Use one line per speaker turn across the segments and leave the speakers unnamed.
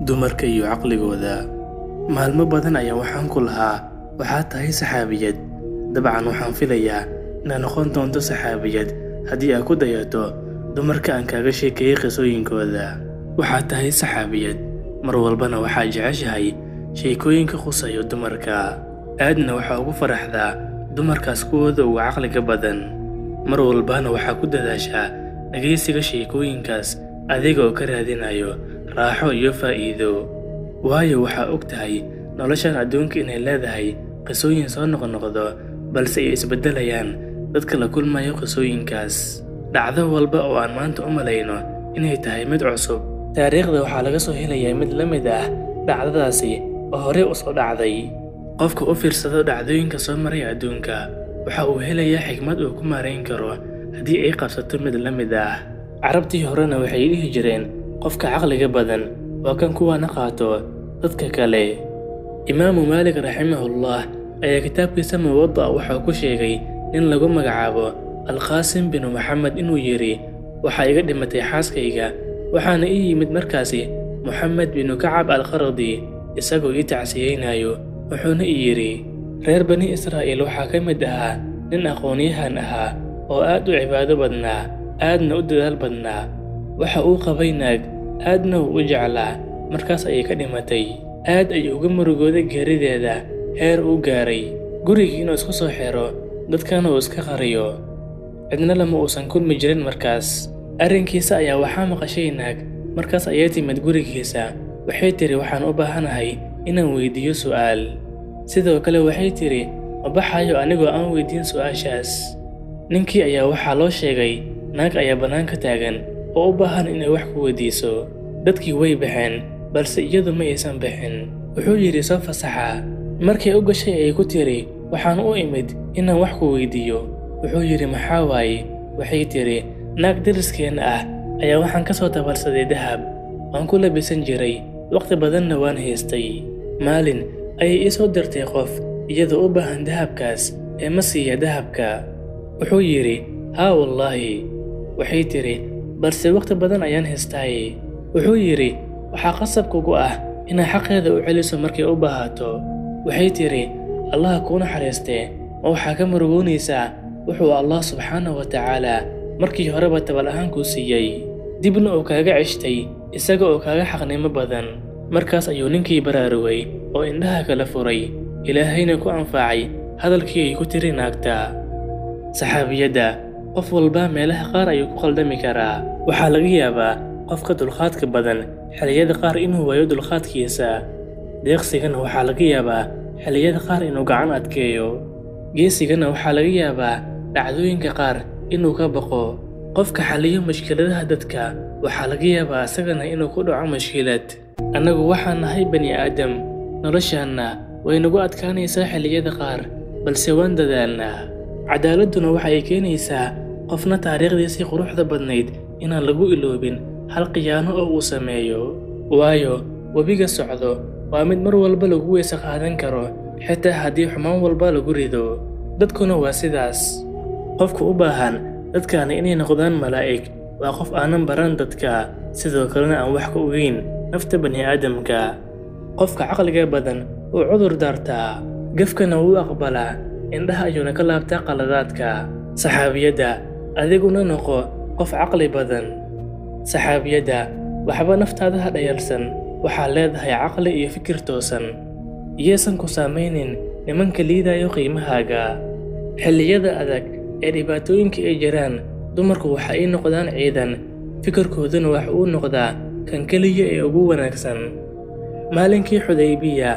dumarka iyo caqligooda. Maalmo badan ayaan waxaan ku lahaa waxaad tahay saxaabiyad. Dabcan waxaan filayaa inaad noqon doonto saxaabiyad haddii aad ku dayato dumarka aan kaaga sheekeeyay qisooyinkooda. Waxaad tahay saxaabiyad, mar walbana waxaad jeceshahay sheekooyinka khuseeya dumarka. Aadna waxaa ugu faraxdaa dumarkaas kuwooda ugu caqliga badan. Mar walbana waxaa ku dadaashaa dhageysiga sheekooyinkaas adiga oo ka raadinayo raaxo iyo faa'iido. Waayo waxaa og tahay noloshan adduunka inay leedahay qisooyin soo noqnoqdo, balse ay isbedelayaan dadka la kulmayo qisooyinkaas. Dhacdo walba oo aan maanta u malayno inay tahay mid cusub, taariikhda waxaa laga soo helayaa mid la mid ah dhacdadaasi oo horey u soo dhacday. Qofka u fiirsado dhacdooyinka soo maray adduunka waxa uu helayaa xikmad uu ku maarayn karo haddii ay qabsato mid la mid ah. Carabtii horena waxay dhihi jireen qofka caqliga badan waa kan kuwaana qaato dadka kale. Imaamu Maalik raximahullah ayaa kitaabkiisa Muwadda waxaa ku sheegay nin lagu magacaabo Alqaasim bin Maxamed inuu yiri, waxaa iga dhimatay xaaskayga, waxaana ii yimid markaasi Muxamed bin Kacab al-Qaradi isagoo ii tacsiyeynayo. Wuxuuna ii yiri, reer bani Israa'iil waxaa ka mid ahaa nin aqoonyahan ahaa oo aad u cibaado badnaa, aadna u dadaal badnaa. Waxa uu qabay naag aadna u jeclaa, markaas ayay ka dhimatay. Aad ayuu uga murugooday geerideeda, heer uu gaaray gurigii inuu isku soo xiro, dadkana uu iska qariyo. Cidna lama uusan kulmi jirin markaas. Arrinkiisa ayaa waxaa maqashay naag, markaas ayay timid gurigiisa. Waxay tiri, waxaan u baahanahay inaan weydiiyo su'aal. Sidoo kale waxay tiri, ma baxayo anigoo aan weydiin su'aashaas. Ninkii ayaa waxaa loo sheegay naag ayaa bannaanka taagan oo u baahan inay wax ku weydiiso. Dadkii way baxeen, balse iyadu ma aysan bixin. Wuxuu yidhi, soo fasaxa. Markay u gashay ayay ku tiri, waxaan u imid inaan wax ku weydiiyo. Wuxuu yidhi, maxaa waaye? Waxay tiri, naag deriskeenna ah ayaa waxaan ka soo tabarsaday dahab. Waan ku labisan jiray, waqti badanna waan haystay. Maalin ayay ii soo dirtay qof iyadoo u baahan dahabkaas ee ma siiya dahabka. Wuxuu yidhi, haa wallaahi. Waxay tiri, balse waqti badan ayaan haystay. Wuxuu yidhi, waxaa qasab kugu ah inaad xaqeeda u celiso markay u baahato. Waxay tiri, Allah kuu naxariistee, ma waxaa ka murugoonaysaa wuxuu Allah subxaanahu wa tacaala markii horeba tabal ahaan kuu siiyey, dibna uu kaaga ceshtay isaga oo kaaga xaqnimo badan. Markaas ayuu ninkii baraarugay oo indhaha kala furay, Ilaahayna ku anfacay hadalkii ay ku tiri naagta. Saxaabiyadda, qof walba meelaha qaar ayuu ku qaldami karaa. Waxaa laga yaabaa qofka dulqaadka badan xilliyada qaar inuu waayo dulqaadkiisa. Deeqsigana waxaa laga yaabaa xilliyada qaar inuu gacan adkeeyo. Geesigana waxaa laga yaabaa dhacdooyinka qaar inuu ka baqo. Qofka xalliyo mushkiladaha dadka waxaa laga yaabaa isagana inuu ku dhaco mushkilad. Annagu waxaan nahay bani aadam, noloshaanna way nagu adkaanaysaa xilliyada qaar, balse waan dadaalnaa. Cadaaladuna waxay keenaysaa qofna taariikhdiisii quruxda badnayd inaan lagu iloobin hal khiyaano oo uu sameeyo. Waayo webiga socdo waa mid mar walba lagu weyse qaadan karo, xitaa haddii xumaan walba lagu rido. Dadkuna waa sidaas. Qofka u baahan dadkaana inay noqdaan malaa'ig waa qof aanan baran dadka, sidoo kalena aan wax ka ogeyn nafta bani aadamka. Qofka caqliga badan uu cudur daartaa, gafkana wuu aqbalaa, indhaha ayuuna ka laabtaa qaladaadka. Saxaabiyadda, adiguna noqo qof caqli badan. Saxaabiyadda, waxba naftaada ha dhayalsan, waxaa leedahay caqli iyo fikir toosan. Iyaysan ku saamaynin nimanka liidayo qiimahaaga. Xilliyada adag ee dhibaatooyinka ay jiraan, dumarku waxa ay noqdaan ciidan, fikirkooduna waxa uu noqdaa kan keliya ee ugu wanaagsan. Maalinkii Xudaybiya,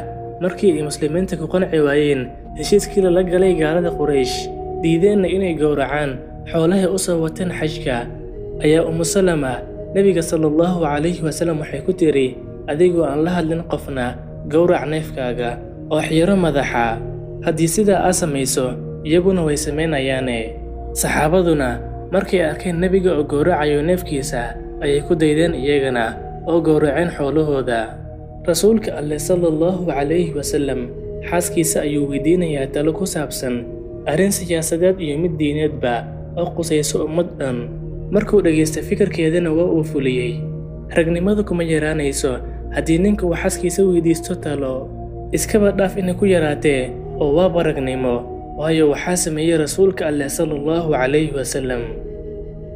markii ay muslimiinta ku qanci waayeen heshiiskii lala galay gaalada Quraysh, diideenna inay gowracaan xoolahay u soo wateen xajka, ayaa Salama Nabiga sallallahu calayhi wasallam waxay ku tiri, adigoo aan la hadlin qofna, gowrac neefkaaga oo xiro madaxa. Haddii sidaa aad samayso, iyaguna way samaynayaane. Saxaabaduna markay arkeen Nabiga oo gowracayo neefkiisa, ayay ku daydeen iyagana oo gowraceen xoolahooda. Rasuulka Alle sallallahu calayhi wasallam xaaskiisa ayuu weydiinayaa talo ku saabsan arrin siyaasadeed iyo mid diineedba oo qusayso ummad dhan. Markuu dhageystay fikirkeedana waa uu fuliyey. Ragnimadu kuma yaraanayso haddii ninka uu xaaskiisa weydiisto talo iskaba dhaaf inay ku yaraatee oo waa baragnimo, waayo waxaa sameeyey rasuulka alleh sallallahu calayhi wasallam.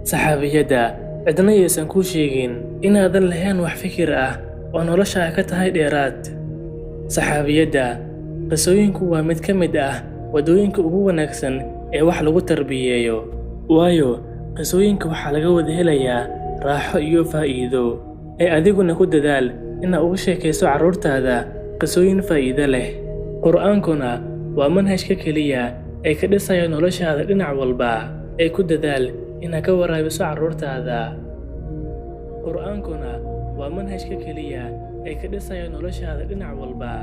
saxaabiyadda cidna yaysan kuu sheegin inaadan lahayn wax fikir ah oo noloshaa ka tahay dheeraad. saxaabiyadda qisooyinku waa mid ka mid ah waddooyinka ugu wanaagsan ee wax lagu tarbiyeeyo, waayo qisooyinka waxaa laga wada helayaa raaxo iyo faa'iido. adiguna ku dadaal inaad uga sheekayso carruurtaada qisooyin faa'iido leh. qur'aankuna waa manhajka keliya ee ka dhisaya noloshaada dhinac walba. ku dadaal inaad ka waraabiso carruurtaada. qur'aankuna waa manhajka keliya ee ka dhisaya noloshaada dhinac walba.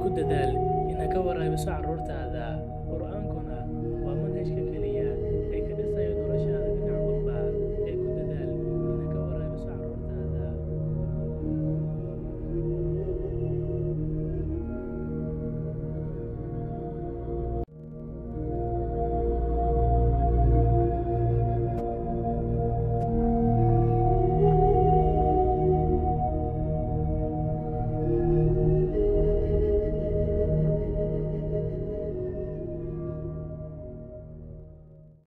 ku dadaal inaad ka waraabiso carruurtaada.